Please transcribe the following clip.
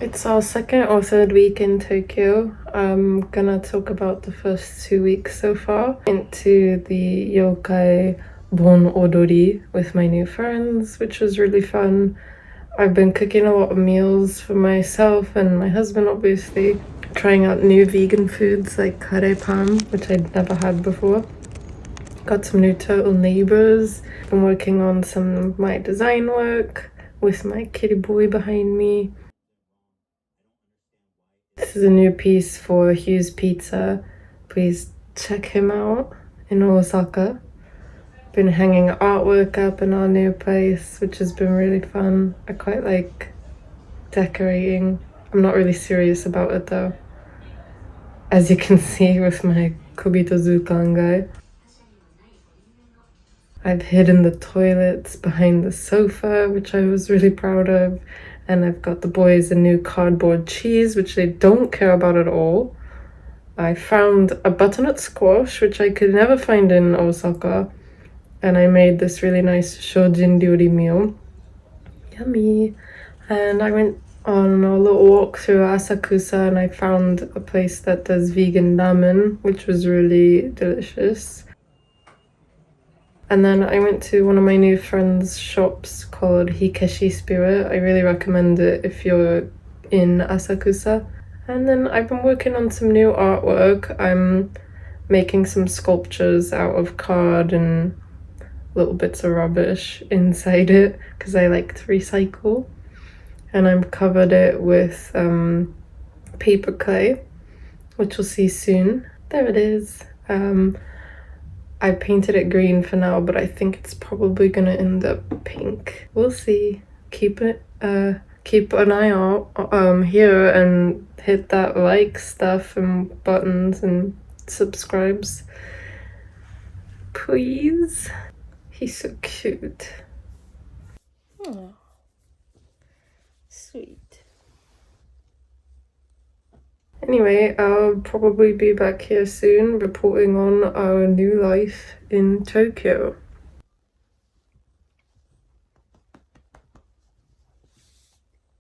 It's our second or third week in Tokyo. I'm gonna talk about the first 2 weeks so far. Into the Yokai Bonodori with my new friends, which was really fun. I've been cooking a lot of meals for myself and my husband, obviously. Trying out new vegan foods like kare pan, which I'd never had before. Got some new turtle neighbors. Been working on some of my design work with my kitty boy behind me. This is a new piece for Hughes Pizza. Please check him out in Osaka. Been hanging artwork up in our new place, which has been really fun. I quite like decorating. I'm not really serious about it though, as you can see with my Kobito Zukan guy. I've hidden the toilets behind the sofa, which I was really proud of. And I've got the boys a new cardboard cheese, which they don't care about at all. I found a butternut squash, which I could never find in Osaka. And I made this really nice shojin ryori meal. Yummy. And I went on a little walk through Asakusa and I found a place that does vegan ramen, which was really delicious. And then I went to one of my new friends' shops called Hikeshi Spirit. I really recommend it if you're in Asakusa. And then I've been working on some new artwork. I'm making some sculptures out of card and little bits of rubbish inside it because I like to recycle. And I've covered it with paper clay, which you'll see soon. There it is. I painted it green for now, but I think it's probably gonna end up pink. We'll see. Keep an eye out here and hit that like stuff and buttons and subscribes, please. He's so cute. Oh, sweet. Anyway, I'll probably be back here soon reporting on our new life in Tokyo.